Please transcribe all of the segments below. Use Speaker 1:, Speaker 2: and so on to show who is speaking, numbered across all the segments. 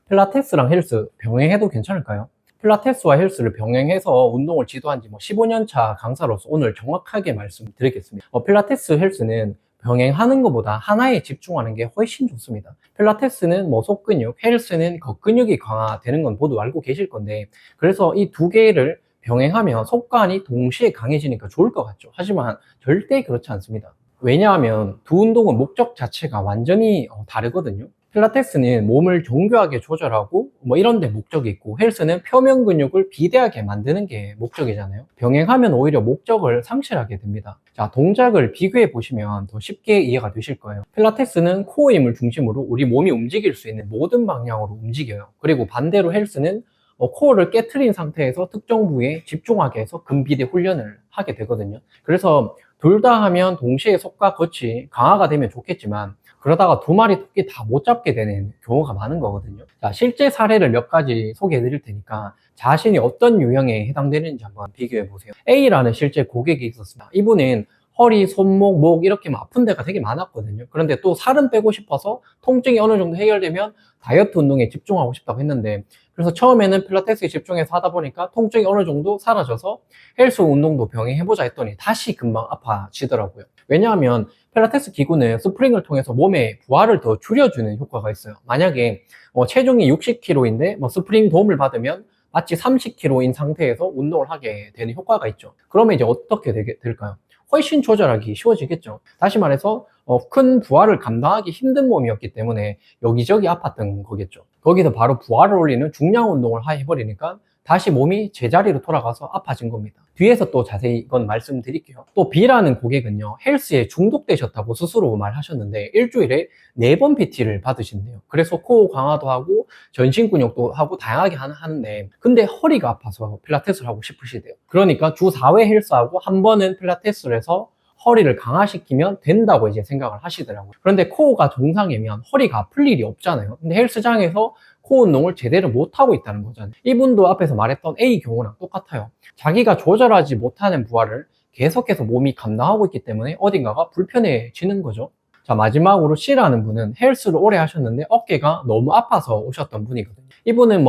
Speaker 1: 필라테스랑 헬스 병행해도 괜찮을까요? 필라테스와 헬스를 병행해서 운동을 지도한 지 15년 차 강사로서 오늘 정확하게 말씀드리겠습니다. 필라테스, 헬스는 병행하는 것보다 하나에 집중하는 게 훨씬 좋습니다. 필라테스는 속근육, 헬스는 겉근육이 강화되는 건 모두 알고 계실 건데, 그래서 이 두 개를 병행하면 속간이 동시에 강해지니까 좋을 것 같죠. 하지만 절대 그렇지 않습니다. 왜냐하면 두 운동은 목적 자체가 완전히 다르거든요. 필라테스는 몸을 정교하게 조절하고 이런 데 목적이 있고, 헬스는 표면 근육을 비대하게 만드는 게 목적이잖아요. 병행하면 오히려 목적을 상실하게 됩니다. 자, 동작을 비교해 보시면 더 쉽게 이해가 되실 거예요. 필라테스는 코어 힘을 중심으로 우리 몸이 움직일 수 있는 모든 방향으로 움직여요. 그리고 반대로 헬스는 코어를 깨트린 상태에서 특정 부위에 집중하게 해서 근비대 훈련을 하게 되거든요. 그래서 둘 다 하면 동시에 속과 겉이 강화가 되면 좋겠지만, 그러다가 두 마리 토끼 다 못 잡게 되는 경우가 많은 거거든요. 자, 실제 사례를 몇 가지 소개해 드릴 테니까 자신이 어떤 유형에 해당되는지 한번 비교해 보세요. A라는 실제 고객이 있었습니다. 이분은 허리, 손목, 목 이렇게 아픈 데가 되게 많았거든요. 그런데 또 살은 빼고 싶어서 통증이 어느 정도 해결되면 다이어트 운동에 집중하고 싶다고 했는데, 그래서 처음에는 필라테스에 집중해서 하다 보니까 통증이 어느 정도 사라져서 헬스 운동도 병행해보자 했더니 다시 금방 아파지더라고요. 왜냐하면 필라테스 기구는 스프링을 통해서 몸의 부하를 더 줄여주는 효과가 있어요. 만약에 체중이 60kg인데 스프링 도움을 받으면 마치 30kg인 상태에서 운동을 하게 되는 효과가 있죠. 그러면 이제 어떻게 될까요? 훨씬 조절하기 쉬워지겠죠. 다시 말해서 큰 부하를 감당하기 힘든 몸이었기 때문에 여기저기 아팠던 거겠죠. 거기서 바로 부하를 올리는 중량 운동을 해버리니까 다시 몸이 제자리로 돌아가서 아파진 겁니다. 뒤에서 또 자세히 이건 말씀드릴게요. 또 B라는 고객은요, 헬스에 중독되셨다고 스스로 말하셨는데 일주일에 4번 PT를 받으신대요. 그래서 코어 강화도 하고 전신 근육도 하고 다양하게 하는데, 근데 허리가 아파서 필라테스를 하고 싶으시대요. 그러니까 주 4회 헬스하고 한 번은 필라테스를 해서 허리를 강화시키면 된다고 이제 생각을 하시더라고요. 그런데 코어가 정상이면 허리가 아플 일이 없잖아요. 근데 헬스장에서 코어 운동을 제대로 못하고 있다는 거잖아요. 이분도 앞에서 말했던 A 경우랑 똑같아요. 자기가 조절하지 못하는 부하를 계속해서 몸이 감당하고 있기 때문에 어딘가가 불편해지는 거죠. 자, 마지막으로 C라는 분은 헬스를 오래 하셨는데 어깨가 너무 아파서 오셨던 분이거든요. 이분은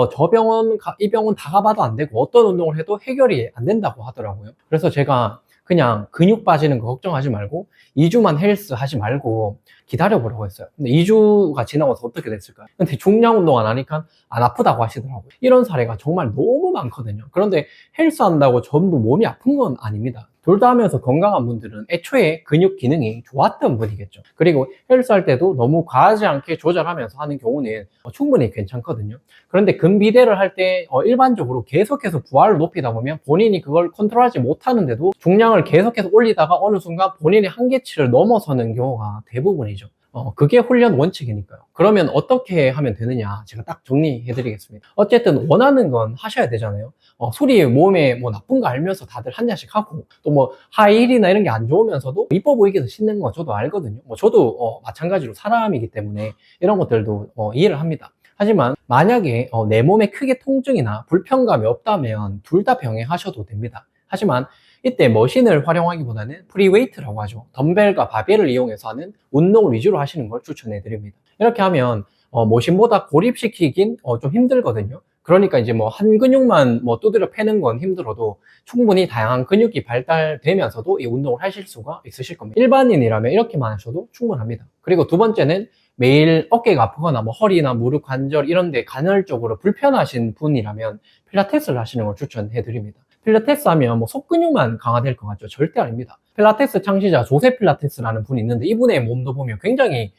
Speaker 1: 이 병원 다 가봐도 안 되고 어떤 운동을 해도 해결이 안 된다고 하더라고요. 그래서 제가 그냥 근육 빠지는 거 걱정하지 말고 2주만 헬스 하지 말고 기다려보라고 했어요. 근데 2주가 지나고서 어떻게 됐을까요? 근데 중량 운동 안 하니까 안 아프다고 하시더라고요. 이런 사례가 정말 너무 많거든요. 그런데 헬스 한다고 전부 몸이 아픈 건 아닙니다. 둘 다 하면서 건강한 분들은 애초에 근육 기능이 좋았던 분이겠죠. 그리고 헬스 할 때도 너무 과하지 않게 조절하면서 하는 경우는 충분히 괜찮거든요. 그런데 근비대를 할 때 일반적으로 계속해서 부하를 높이다 보면 본인이 그걸 컨트롤하지 못하는데도 중량을 계속해서 올리다가 어느 순간 본인의 한계치를 넘어서는 경우가 대부분이죠. 그게 훈련 원칙이니까요. 그러면 어떻게 하면 되느냐, 제가 딱 정리해 드리겠습니다. 어쨌든 원하는 건 하셔야 되잖아요. 술이 몸에 나쁜 거 알면서 다들 한 잔씩 하고, 또 하이힐이나 이런 게 안 좋으면서도 이뻐 보이기 위해서 신는 거 저도 알거든요. 저도 마찬가지로 사람이기 때문에 이런 것들도 이해를 합니다. 하지만 만약에 내 몸에 크게 통증이나 불편감이 없다면 둘 다 병행하셔도 됩니다. 하지만 이때 머신을 활용하기보다는 프리웨이트라고 하죠. 덤벨과 바벨을 이용해서 하는 운동을 위주로 하시는 걸 추천해 드립니다. 이렇게 하면 머신보다 고립시키긴 좀 힘들거든요. 그러니까 이제 한 근육만 두드려 패는 건 힘들어도 충분히 다양한 근육이 발달되면서도 이 운동을 하실 수가 있으실 겁니다. 일반인이라면 이렇게만 하셔도 충분합니다. 그리고 두 번째는 매일 어깨가 아프거나 허리나 무릎 관절 이런 데 간헐적으로 불편하신 분이라면 필라테스를 하시는 걸 추천해 드립니다. 필라테스 하면 속근육만 강화될 것 같죠? 절대 아닙니다. 필라테스 창시자 조세 필라테스라는 분이 있는데 이분의 몸도 보면 굉장히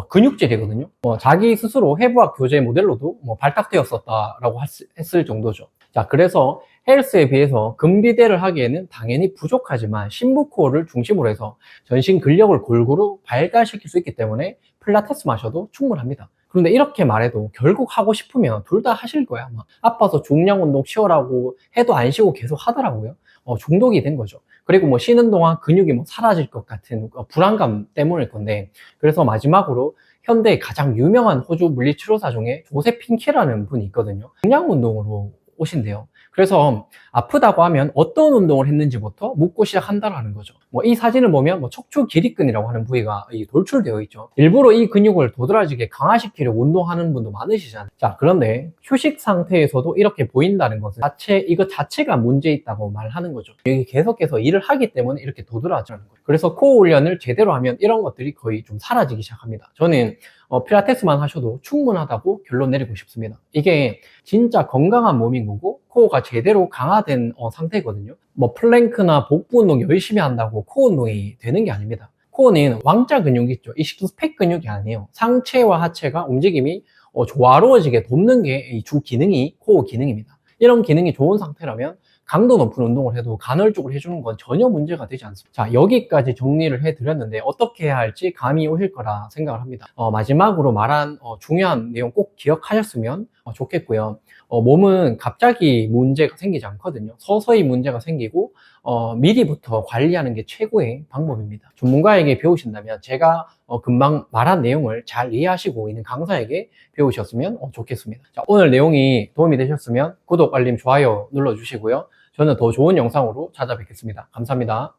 Speaker 1: 근육질이거든요. 자기 스스로 해부학 교재 모델로도 발탁되었었다라고 했을 정도죠. 자, 그래서 헬스에 비해서 근비대를 하기에는 당연히 부족하지만 심부코어를 중심으로 해서 전신 근력을 골고루 발달시킬 수 있기 때문에 필라테스 마셔도 충분합니다. 그런데 이렇게 말해도 결국 하고 싶으면 둘 다 하실 거야. 아마 아파서 중량 운동 쉬어라고 해도 안 쉬고 계속 하더라고요. 중독이 된 거죠. 그리고 쉬는 동안 근육이 사라질 것 같은 불안감 때문일 건데, 그래서 마지막으로 현대의 가장 유명한 호주 물리치료사 중에 조세 핑케라는 분이 있거든요. 중량 운동으로 오신대요. 그래서 아프다고 하면 어떤 운동을 했는지부터 묻고 시작한다라는 거죠. 이 사진을 보면 척추 기립근이라고 하는 부위가 돌출되어 있죠. 일부러 이 근육을 도드라지게 강화시키려고 운동하는 분도 많으시잖아요. 자, 그런데 휴식 상태에서도 이렇게 보인다는 것은 이것 자체가 문제 있다고 말하는 거죠. 여기 계속해서 일을 하기 때문에 이렇게 도드라지는 거예요. 그래서 코어 훈련을 제대로 하면 이런 것들이 거의 좀 사라지기 시작합니다. 저는 필라테스만 하셔도 충분하다고 결론 내리고 싶습니다. 이게 진짜 건강한 몸인 거고 코어가 제대로 강화된 상태거든요. 플랭크나 복부 운동 열심히 한다고 코어 운동이 되는 게 아닙니다. 코어는 왕자 근육이 있죠. 이 식스팩 근육이 아니에요. 상체와 하체가 움직임이 조화로워지게 돕는 게 이 주 기능이 코어 기능입니다. 이런 기능이 좋은 상태라면 강도 높은 운동을 해도 간헐적으로 해주는 건 전혀 문제가 되지 않습니다. 자, 여기까지 정리를 해드렸는데 어떻게 해야 할지 감이 오실 거라 생각을 합니다. 마지막으로 말한 중요한 내용 꼭 기억하셨으면 좋겠고요. 몸은 갑자기 문제가 생기지 않거든요. 서서히 문제가 생기고 미리부터 관리하는 게 최고의 방법입니다. 전문가에게 배우신다면 제가 금방 말한 내용을 잘 이해하시고 있는 강사에게 배우셨으면 좋겠습니다. 자, 오늘 내용이 도움이 되셨으면 구독, 알림, 좋아요 눌러주시고요. 저는 더 좋은 영상으로 찾아뵙겠습니다. 감사합니다.